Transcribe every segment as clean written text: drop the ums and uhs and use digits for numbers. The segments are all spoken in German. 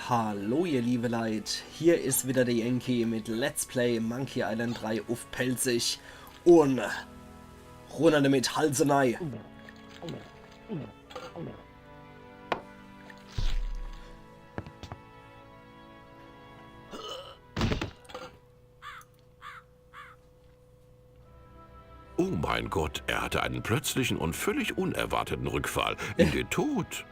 Hallo ihr liebe Leid, hier ist wieder der Yankee mit Let's Play Monkey Island 3 auf Pelzig und runter damit Halsenei. Oh mein Gott, er hatte einen plötzlichen und völlig unerwarteten Rückfall in den Tod.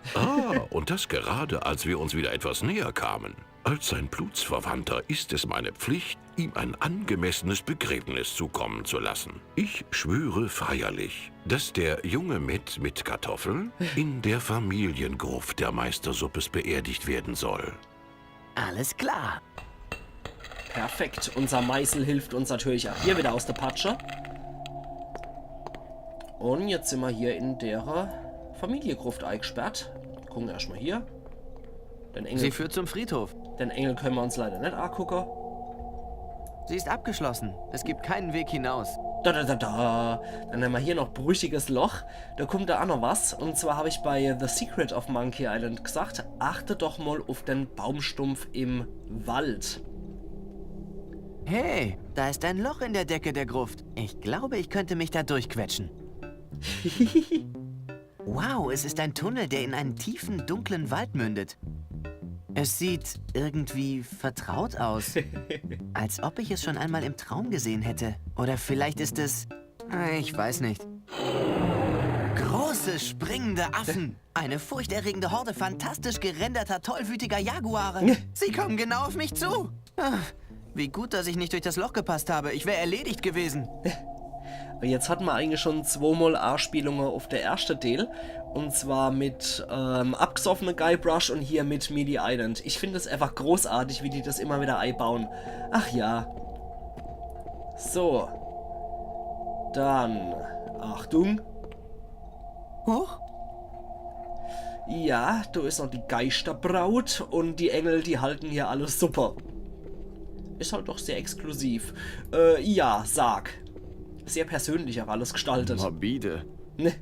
Und das gerade, als wir uns wieder etwas näher kamen. Als sein Blutsverwandter ist es meine Pflicht, ihm ein angemessenes Begräbnis zukommen zu lassen. Ich schwöre feierlich, dass der junge mit Kartoffeln in der Familiengruft der Meistersuppes beerdigt werden soll. Alles klar. Perfekt, unser Meißel hilft uns natürlich auch hier wieder aus der Patsche. Und jetzt sind wir hier in der Familiengruft eingesperrt. Gucken erstmal hier. Sie führt zum Friedhof. Den Engel können wir uns leider nicht angucken. Sie ist abgeschlossen. Es gibt keinen Weg hinaus. Dann haben wir hier noch brüchiges Loch. Da kommt da auch noch was. Und zwar habe ich bei The Secret of Monkey Island gesagt, achte doch mal auf den Baumstumpf im Wald. Hey, da ist ein Loch in der Decke der Gruft. Ich glaube, ich könnte mich da durchquetschen. Wow, es ist ein Tunnel, der in einen tiefen, dunklen Wald mündet. Es sieht irgendwie vertraut aus. Als ob ich es schon einmal im Traum gesehen hätte. Oder vielleicht ist es... Ich weiß nicht. Große, springende Affen. Eine furchterregende Horde fantastisch gerenderter, tollwütiger Jaguare. Sie kommen genau auf mich zu. Wie gut, dass ich nicht durch das Loch gepasst habe. Ich wäre erledigt gewesen. Jetzt hatten wir eigentlich schon zweimal Anspielungen auf der ersten Teil. Und zwar mit abgesoffene Guybrush und hier mit Mealy Island. Ich finde es einfach großartig, wie die das immer wieder einbauen. Ach ja. So. Dann. Achtung. Huch. Ja, da ist noch die Geisterbraut und die Engel, die halten hier alles super. Ist halt doch sehr exklusiv. Ja, sag. Sehr persönlich auch alles gestaltet. Morbide. Ne,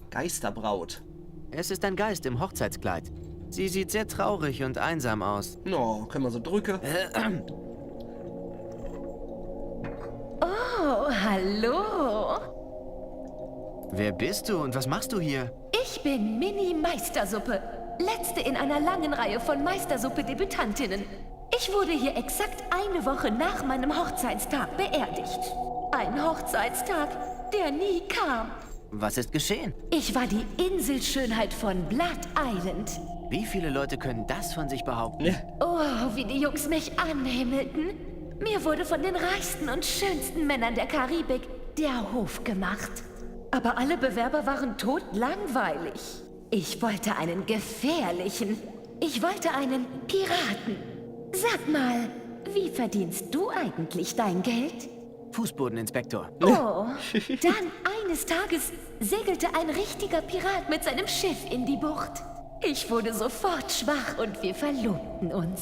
Geisterbraut. Es ist ein Geist im Hochzeitskleid. Sie sieht sehr traurig und einsam aus. No, können wir so drücken? Oh, hallo. Wer bist du und was machst du hier? Ich bin Mini Meistersuppe. Letzte in einer langen Reihe von Meistersuppe-Debütantinnen. Ich wurde hier exakt eine Woche nach meinem Hochzeitstag beerdigt. Ein Hochzeitstag, der nie kam. Was ist geschehen? Ich war die Inselschönheit von Blood Island. Wie viele Leute können das von sich behaupten? Oh, wie die Jungs mich anhimmelten. Mir wurde von den reichsten und schönsten Männern der Karibik der Hof gemacht. Aber alle Bewerber waren totlangweilig. Ich wollte einen gefährlichen. Ich wollte einen Piraten. Sag mal, wie verdienst du eigentlich dein Geld? Fußbodeninspektor. Oh, dann eines Tages segelte ein richtiger Pirat mit seinem Schiff in die Bucht. Ich wurde sofort schwach und wir verlobten uns.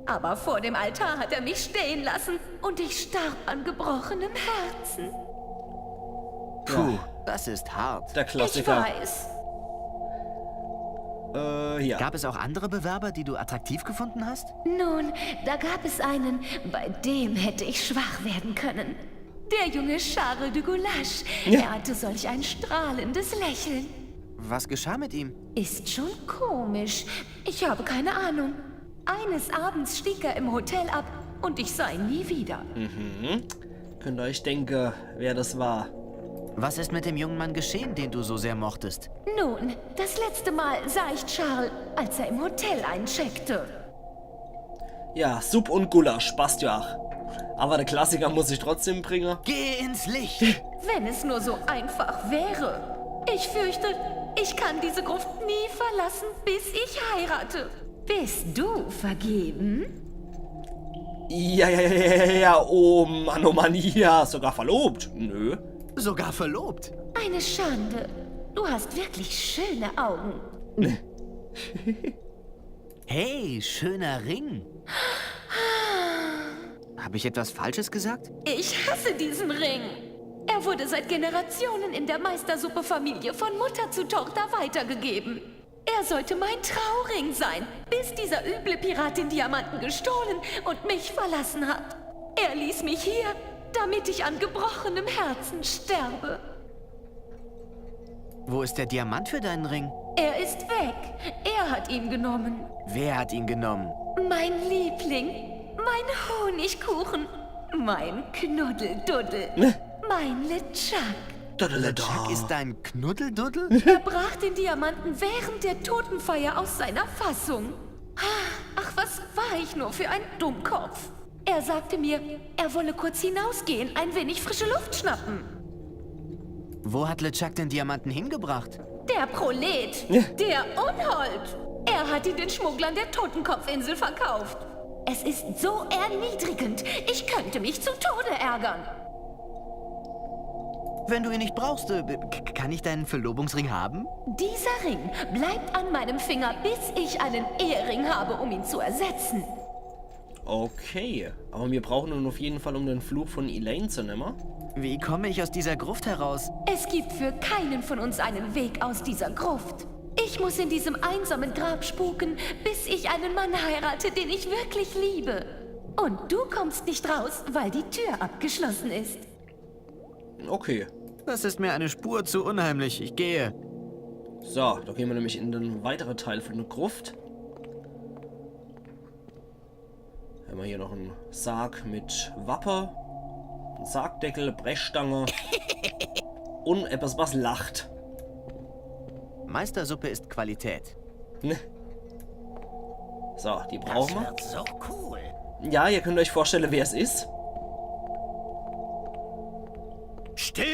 Aber vor dem Altar hat er mich stehen lassen und ich starb an gebrochenem Herzen. Puh, das ist hart. Der Ich Klassiker. weiß. Ja. Gab es auch andere Bewerber, die du attraktiv gefunden hast? Nun, da gab es einen, bei dem hätte ich schwach werden können. Der junge Charles de Goulash. Ja. Er hatte solch ein strahlendes Lächeln. Was geschah mit ihm? Ist schon komisch. Ich habe keine Ahnung. Eines Abends stieg er im Hotel ab und ich sah ihn nie wieder. Könnt ihr euch denken, wer das war? Was ist mit dem jungen Mann geschehen, den du so sehr mochtest? Nun, das letzte Mal sah ich Charles, als er im Hotel eincheckte. Ja, Sub und Gulasch, passt ja auch. Aber der Klassiker muss ich trotzdem bringen. Geh ins Licht! Wenn es nur so einfach wäre. Ich fürchte, ich kann diese Gruft nie verlassen, bis ich heirate. Bist du vergeben? Ja, oh Mann, ja, sogar verlobt. Nö. Sogar verlobt. Eine Schande. Du hast wirklich schöne Augen. Hey, schöner Ring. Habe ich etwas Falsches gesagt? Ich hasse diesen Ring. Er wurde seit Generationen in der Meistersuppe-Familie von Mutter zu Tochter weitergegeben. Er sollte mein Trauring sein, bis dieser üble Pirat den Diamanten gestohlen und mich verlassen hat. Er ließ mich hier, damit ich an gebrochenem Herzen sterbe. Wo ist der Diamant für deinen Ring? Er ist weg. Er hat ihn genommen. Wer hat ihn genommen? Mein Liebling, mein Honigkuchen, mein Knuddelduddel, mein LeChuck. LeChuck ist dein Knuddelduddel? Er brach den Diamanten während der Totenfeier aus seiner Fassung. Ach, was war ich nur für ein Dummkopf. Er sagte mir, er wolle kurz hinausgehen, ein wenig frische Luft schnappen. Wo hat LeChuck den Diamanten hingebracht? Der Prolet, der Unhold. Er hat ihn den Schmugglern der Totenkopfinsel verkauft. Es ist so erniedrigend. Ich könnte mich zu Tode ärgern. Wenn du ihn nicht brauchst, kann ich deinen Verlobungsring haben? Dieser Ring bleibt an meinem Finger, bis ich einen Ehering habe, um ihn zu ersetzen. Okay, aber wir brauchen ihn auf jeden Fall, um den Fluch von Elaine zu nehmen. Wie komme ich aus dieser Gruft heraus? Es gibt für keinen von uns einen Weg aus dieser Gruft. Ich muss in diesem einsamen Grab spuken, bis ich einen Mann heirate, den ich wirklich liebe. Und du kommst nicht raus, weil die Tür abgeschlossen ist. Okay. Das ist mir eine Spur zu unheimlich. Ich gehe. So, da gehen wir nämlich in den weiteren Teil von der Gruft. Haben wir hier noch einen Sarg mit Wappe, einen Sargdeckel, Brechstange und etwas, was lacht. Meistersuppe ist Qualität. So, die brauchen wir. Das wird so cool. Ja, ihr könnt euch vorstellen, wer es ist. Stirb!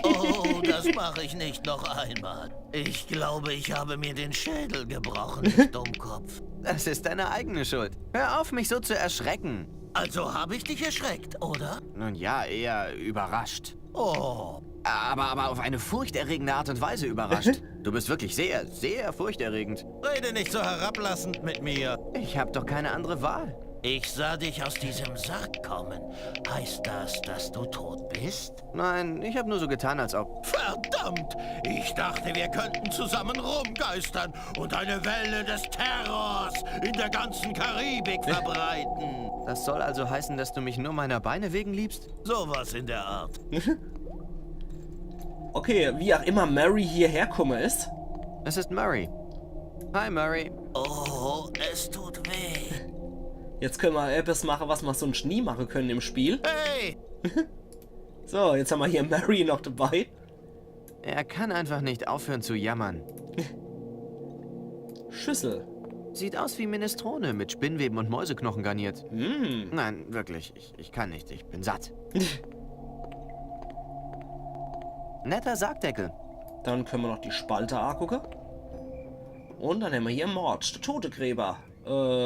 Oh, das mache ich nicht noch einmal. Ich glaube, ich habe mir den Schädel gebrochen, ich Dummkopf. Das ist deine eigene Schuld. Hör auf, mich so zu erschrecken. Also habe ich dich erschreckt, oder? Nun ja, eher überrascht. Oh, Aber auf eine furchterregende Art und Weise überrascht. Du bist wirklich sehr, sehr furchterregend. rede nicht so herablassend mit mir. Ich habe doch keine andere Wahl. Ich sah dich aus diesem Sarg kommen. Heißt das, dass du tot bist? Nein, ich habe nur so getan, als ob. Verdammt! Ich dachte, wir könnten zusammen rumgeistern und eine Welle des Terrors in der ganzen Karibik verbreiten. Das soll also heißen, dass du mich nur meiner Beine wegen liebst? Sowas in der Art. Okay, wie auch immer Mary hierher gekommen ist. Es ist Murray. Hi, Murray. Oh, es tut weh. Jetzt können wir etwas machen, was wir sonst nie machen können im Spiel. Hey! So, jetzt haben wir hier Mary noch dabei. Er kann einfach nicht aufhören zu jammern. Schüssel. Sieht aus wie Minestrone mit Spinnweben und Mäuseknochen garniert. Mm. Nein, wirklich. Ich kann nicht. Ich bin satt. Netter Sargdeckel. Dann können wir noch die Spalte angucken. Und dann haben wir hier Mord, der Totengräber.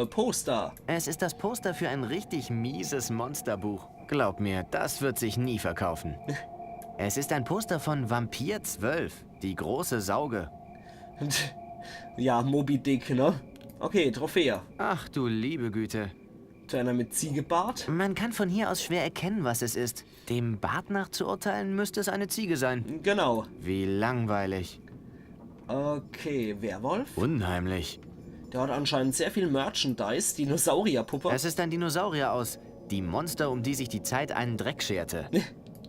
Poster. Es ist das Poster für ein richtig mieses Monsterbuch. Glaub mir, das wird sich nie verkaufen. Es ist ein Poster von Vampir 12, die große Sauge. Ja, Moby Dick, ne? Okay, Trophäe. Ach du liebe Güte. Einer mit Ziegebart. Man kann von hier aus schwer erkennen, was es ist. Dem Bart nach zu urteilen, müsste es eine Ziege sein. Genau. Wie langweilig. Okay, Werwolf. Unheimlich. Der hat anscheinend sehr viel Merchandise. Dinosaurierpuppe. Es ist ein Dinosaurier aus Die Monster, um die sich die Zeit einen Dreck scherte.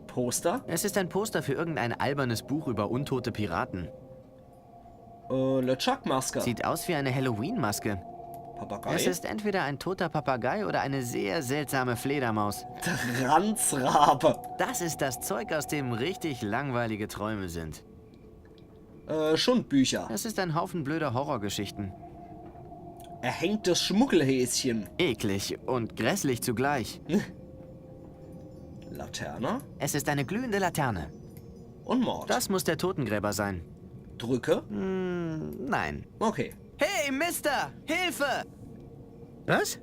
Poster. Es ist ein Poster für irgendein albernes Buch über untote Piraten. LeChuck-Maske. Sieht aus wie eine Halloween-Maske. Papagei. Es ist entweder ein toter Papagei oder eine sehr seltsame Fledermaus. Ranzrabe. Das ist das Zeug, aus dem richtig langweilige Träume sind. Schundbücher. Es ist ein Haufen blöder Horrorgeschichten. Erhängtes Schmuggelhäschen. Eklig und grässlich zugleich. Laterne. Es ist eine glühende Laterne. Und Mord. Das muss der Totengräber sein. Drücke. Nein. Okay. Hey, Mister! Hilfe! Was?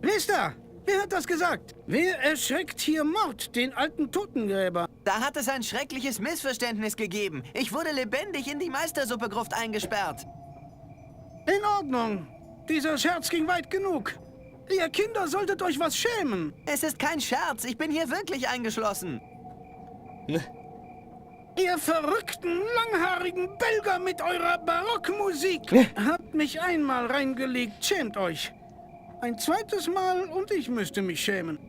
Wer ist da? Wer hat das gesagt? Wer erschreckt hier Mord, den alten Totengräber? Da hat es ein schreckliches Missverständnis gegeben. Ich wurde lebendig in die Meistersuppegruft eingesperrt. In Ordnung. Dieser Scherz ging weit genug. Ihr Kinder solltet euch was schämen. Es ist kein Scherz. Ich bin hier wirklich eingeschlossen. Ihr verrückten, langhaarigen Belger mit eurer Barockmusik. Habt mich einmal reingelegt, schämt euch. Ein zweites Mal und ich müsste mich schämen.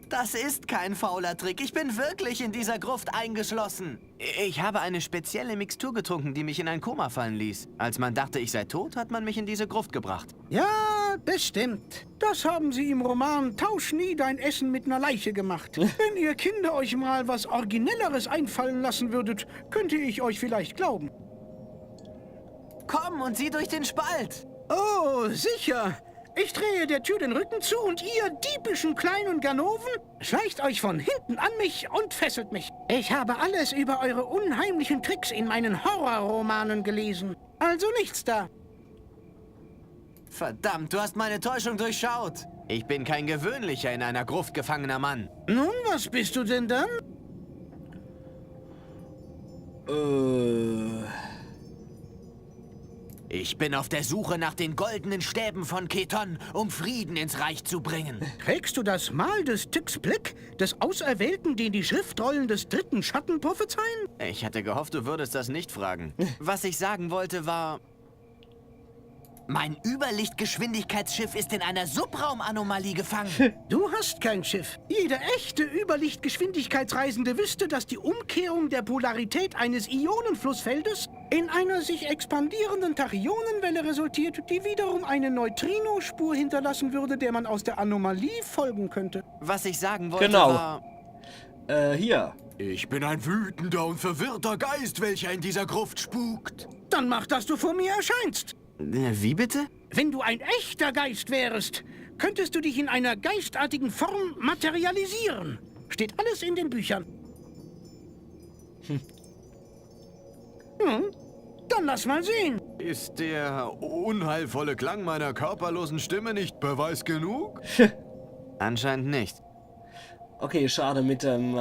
Das ist kein fauler Trick. Ich bin wirklich in dieser Gruft eingeschlossen. Ich habe eine spezielle Mixtur getrunken, die mich in ein Koma fallen ließ. Als man dachte, ich sei tot, hat man mich in diese Gruft gebracht. Ja, das stimmt. Das haben sie im Roman Tausch nie dein Essen mit einer Leiche gemacht. Wenn ihr Kinder euch mal was Originelleres einfallen lassen würdet, könnte ich euch vielleicht glauben. Komm und sieh durch den Spalt. Oh, sicher. Ich drehe der Tür den Rücken zu und ihr diebischen kleinen Ganoven schleicht euch von hinten an mich und fesselt mich. Ich habe alles über eure unheimlichen Tricks in meinen Horrorromanen gelesen. Also nichts da. Verdammt, du hast meine Täuschung durchschaut. Ich bin kein gewöhnlicher in einer Gruft gefangener Mann. Nun, was bist du denn dann? Ich bin auf der Suche nach den goldenen Stäben von Keton, um Frieden ins Reich zu bringen. Trägst du das Mal des Tyx Blick, des Auserwählten, den die Schriftrollen des dritten Schatten prophezeien? Ich hatte gehofft, du würdest das nicht fragen. Was ich sagen wollte war... Mein Überlichtgeschwindigkeitsschiff ist in einer Subraumanomalie gefangen. Du hast kein Schiff. Jeder echte Überlichtgeschwindigkeitsreisende wüsste, dass die Umkehrung der Polarität eines Ionenflussfeldes in einer sich expandierenden Tachyonenwelle resultiert, die wiederum eine Neutrinospur hinterlassen würde, der man aus der Anomalie folgen könnte. Was ich sagen wollte Genau. war... Hier. Ich bin ein wütender und verwirrter Geist, welcher in dieser Gruft spukt. Dann mach, dass du vor mir erscheinst. Wie bitte? Wenn du ein echter Geist wärest, könntest du dich in einer geistartigen Form materialisieren. Steht alles in den Büchern. Dann lass mal sehen. Ist der unheilvolle Klang meiner körperlosen Stimme nicht Beweis genug? Anscheinend nicht. Okay, schade mit dem,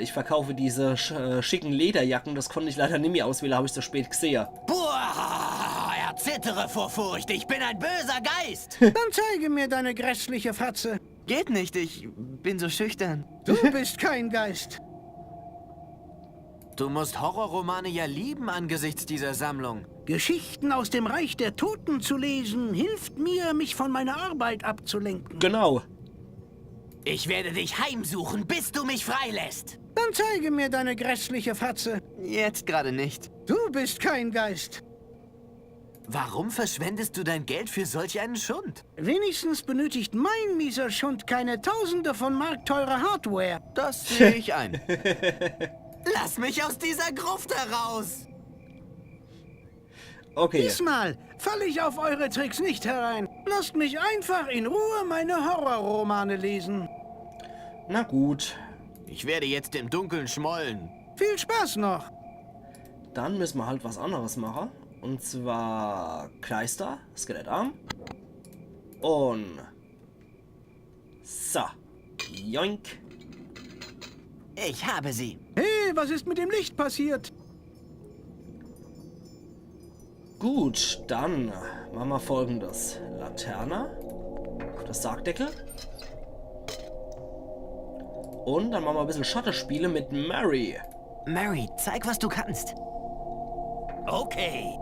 ich verkaufe diese schicken Lederjacken, das konnte ich leider nicht mehr auswählen, habe ich so spät gesehen. Boah, erzittere vor Furcht, ich bin ein böser Geist. Dann zeige mir deine grässliche Fratze. Geht nicht, ich bin so schüchtern. Du bist kein Geist. Du musst Horrorromane ja lieben angesichts dieser Sammlung. Geschichten aus dem Reich der Toten zu lesen, hilft mir, mich von meiner Arbeit abzulenken. Genau. Ich werde dich heimsuchen, bis du mich freilässt. Dann zeige mir deine grässliche Fratze. Jetzt gerade nicht. Du bist kein Geist. Warum verschwendest du dein Geld für solch einen Schund? Wenigstens benötigt mein mieser Schund keine Tausende von Mark teurer Hardware. Das sehe ich ein. Lass mich aus dieser Gruft heraus! Okay. Diesmal falle ich auf eure Tricks nicht herein. Lasst mich einfach in Ruhe meine Horrorromane lesen. Na gut. Ich werde jetzt im Dunkeln schmollen. Viel Spaß noch. Dann müssen wir halt was anderes machen. Und zwar Kleister, Skelettarm. Und... So. Joink. Ich habe sie. Hey, was ist mit dem Licht passiert? Gut, dann machen wir Folgendes. Laterne. Das Sargdeckel. Und dann machen wir ein bisschen Schattenspiele mit Mary. Mary, zeig, was du kannst. Okay.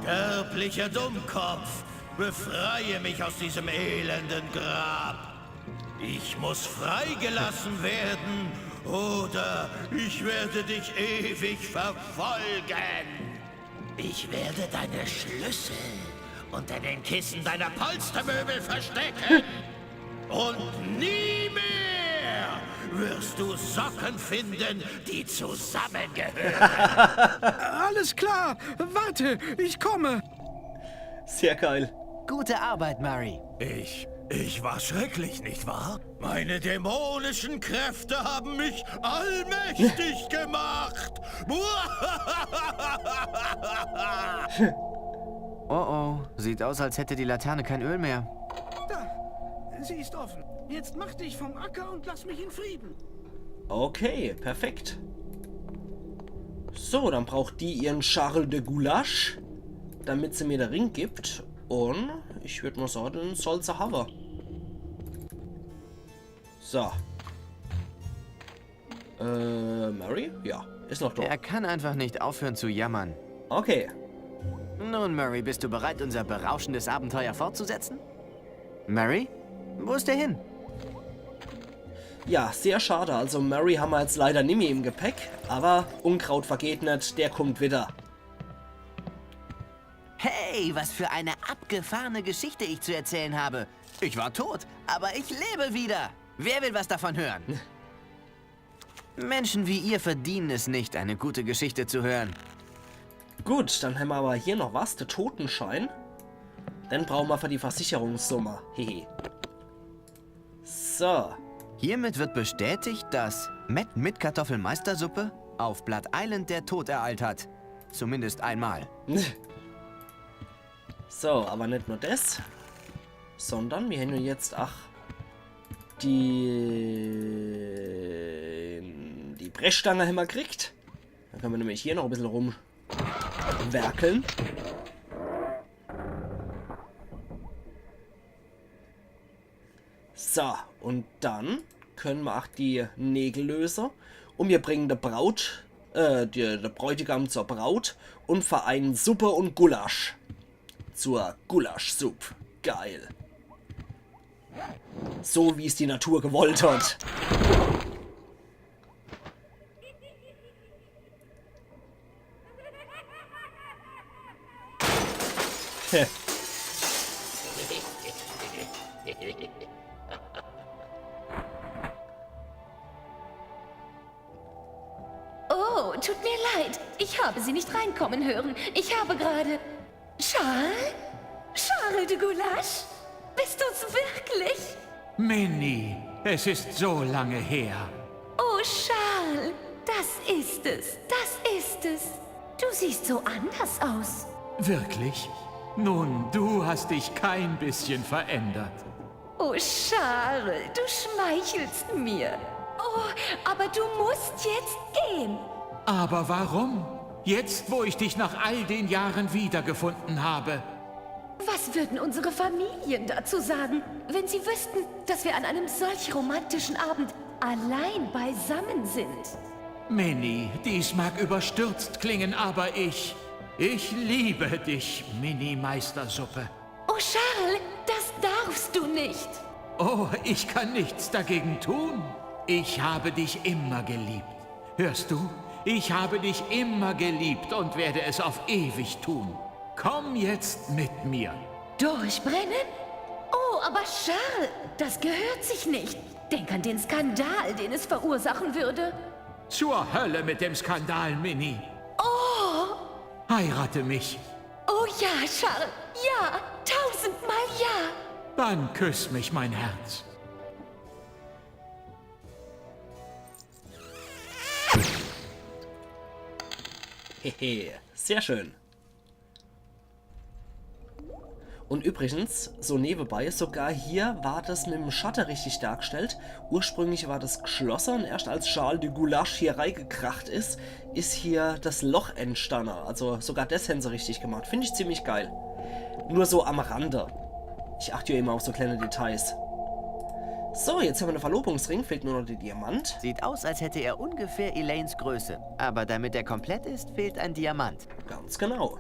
Sterblicher Dummkopf, befreie mich aus diesem elenden Grab. Ich muss freigelassen werden, oder ich werde dich ewig verfolgen. Ich werde deine Schlüssel unter den Kissen deiner Polstermöbel verstecken. Und nie mehr wirst du Socken finden, die zusammengehören. Alles klar. Warte, ich komme. Sehr geil. Gute Arbeit, Mary. Ich war schrecklich, nicht wahr? Meine dämonischen Kräfte haben mich allmächtig gemacht. Oh oh, sieht aus, als hätte die Laterne kein Öl mehr. Da, sie ist offen. Jetzt mach dich vom Acker und lass mich in Frieden. Okay, perfekt. So, dann braucht die ihren Charles de Goulash. damit sie mir den Ring gibt. Und ich würde mal sagen, soll sie haben. So. Mary? Ja, ist noch da. Er kann einfach nicht aufhören zu jammern. Okay. Nun, Murray, bist du bereit, unser berauschendes Abenteuer fortzusetzen? Murray? Wo ist er hin? Ja, sehr schade. Also Mary haben wir jetzt leider nicht mehr im Gepäck. Aber Unkraut vergeht nicht, der kommt wieder. Hey, was für eine abgefahrene Geschichte ich zu erzählen habe. Ich war tot, aber ich lebe wieder. Wer will was davon hören? Menschen wie ihr verdienen es nicht, eine gute Geschichte zu hören. Gut, dann haben wir aber hier noch was, der Totenschein. Den brauchen wir für die Versicherungssumme. Hehe. So. Hiermit wird bestätigt, dass Matt mit Kartoffelmeistersuppe auf Blood Island der Tod ereilt hat. Zumindest einmal. So, aber nicht nur das, sondern wir haben jetzt, die Brechstange haben wir gekriegt. Dann können wir nämlich hier noch ein bisschen rumwerkeln. So, und dann können wir auch die Nägel lösen. Und wir bringen der Bräutigam zur Braut und vereinen Suppe und Gulasch. Zur Gulaschsuppe. Geil. So wie es die Natur gewollt hat. Oh, tut mir leid. Ich habe Sie nicht reinkommen hören. Ich habe gerade... Charles? Charles de Gulasch? Bist du's wirklich? Minnie, es ist so lange her. Oh, Charles, das ist es. Das ist es. Du siehst so anders aus. Wirklich? Nun, du hast dich kein bisschen verändert. Oh, Charles, du schmeichelst mir. Oh, aber du musst jetzt gehen. Aber warum? Jetzt, wo ich dich nach all den Jahren wiedergefunden habe. Was würden unsere Familien dazu sagen, wenn sie wüssten, dass wir an einem solch romantischen Abend allein beisammen sind? Minnie, dies mag überstürzt klingen, aber ich liebe dich, Minnie Meistersuppe. Oh, Charles, das darfst du nicht. Oh, ich kann nichts dagegen tun. Ich habe dich immer geliebt. Hörst du? Ich habe dich immer geliebt und werde es auf ewig tun. Komm jetzt mit mir. Durchbrennen? Oh, aber Charles, das gehört sich nicht. Denk an den Skandal, den es verursachen würde. Zur Hölle mit dem Skandal, Minnie. Oh! Heirate mich. Oh ja, Charles, ja, 1000-mal ja. Dann küss mich, mein Herz. Hehe, sehr schön. Und übrigens, so nebenbei, sogar hier war das mit dem Shutter richtig dargestellt. Ursprünglich war das geschlossen und erst als Charles de Gulasch hier reingekracht ist hier das Loch entstanden. Also sogar das haben sie richtig gemacht. Finde ich ziemlich geil. Nur so am Rande. Ich achte ja immer auf so kleine Details. So, jetzt haben wir einen Verlobungsring, fehlt nur noch der Diamant. Sieht aus, als hätte er ungefähr Elaines Größe. Aber damit er komplett ist, fehlt ein Diamant. Ganz genau.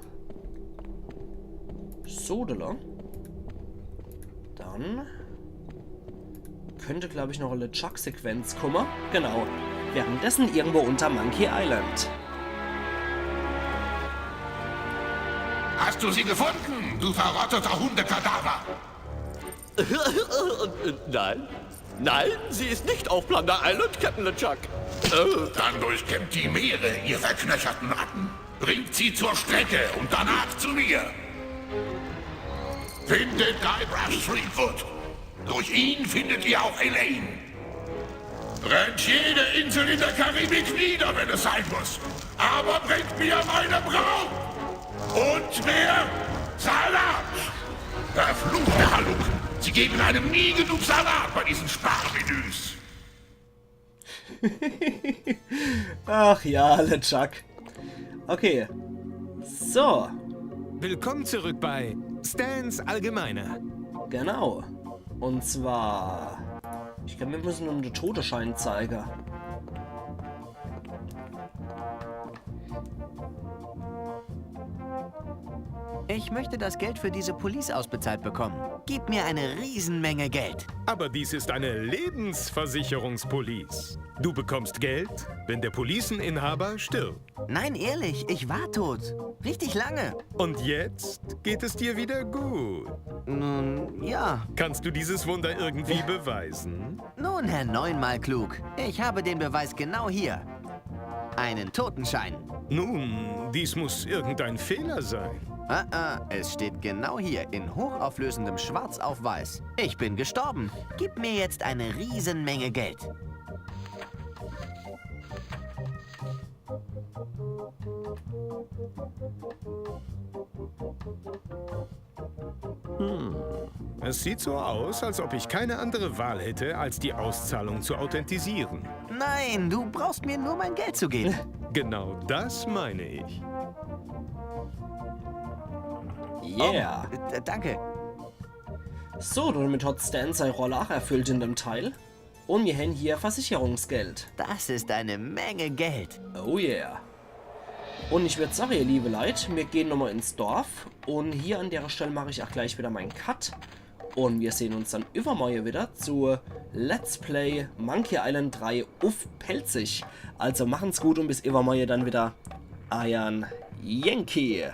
So, dann könnte, glaube ich, noch eine Chuck-Sequenz kommen. Genau. Währenddessen irgendwo unter Monkey Island. Hast du sie gefunden, du verrotteter Hundekadaver? Nein. Nein, sie ist nicht auf Plunder Island, Captain LeChuck. Dann durchkämmt die Meere, ihr verknöcherten Ratten. Bringt sie zur Strecke und danach zu mir. Findet Guybrush Threepwood. Durch ihn findet ihr auch Elaine. Brennt jede Insel in der Karibik nieder, wenn es sein muss. Aber bringt mir meine Braut. Und mehr Salat. Verfluchte Halunken. Sie geben einem nie genug Salat bei diesen Sparmenüs. Ach ja, LeChuck. Okay. So. Willkommen zurück bei Stans Allgemeiner. Genau. Und zwar... Ich glaube, wir müssen um den Todesschein zeigen. Ich möchte das Geld für diese Police ausbezahlt bekommen. Gib mir eine Riesenmenge Geld. Aber dies ist eine Lebensversicherungspolice. Du bekommst Geld, wenn der Policeninhaber stirbt. Nein, ehrlich, ich war tot. Richtig lange. Und jetzt geht es dir wieder gut. Nun, ja. Kannst du dieses Wunder irgendwie beweisen? Nun, Herr Neunmal klug. Ich habe den Beweis genau hier. Einen Totenschein. Nun, dies muss irgendein Fehler sein. Es steht genau hier in hochauflösendem Schwarz auf Weiß. Ich bin gestorben. Gib mir jetzt eine Riesenmenge Geld. Es sieht so aus, als ob ich keine andere Wahl hätte, als die Auszahlung zu authentisieren. Nein, du brauchst mir nur mein Geld zu geben. Genau das meine ich. Yeah. Danke. So, damit hat Stan seine Rolle auch erfüllt in dem Teil. Und wir haben hier Versicherungsgeld. Das ist eine Menge Geld. Oh yeah. Und ich würde sagen, ihr liebe Leute, wir gehen nochmal ins Dorf. Und hier an der Stelle mache ich auch gleich wieder meinen Cut. Und wir sehen uns dann übermorgen wieder zu Let's Play Monkey Island 3 auf Pelzig. Also machen's gut und bis übermorgen dann wieder. Euer Yankee.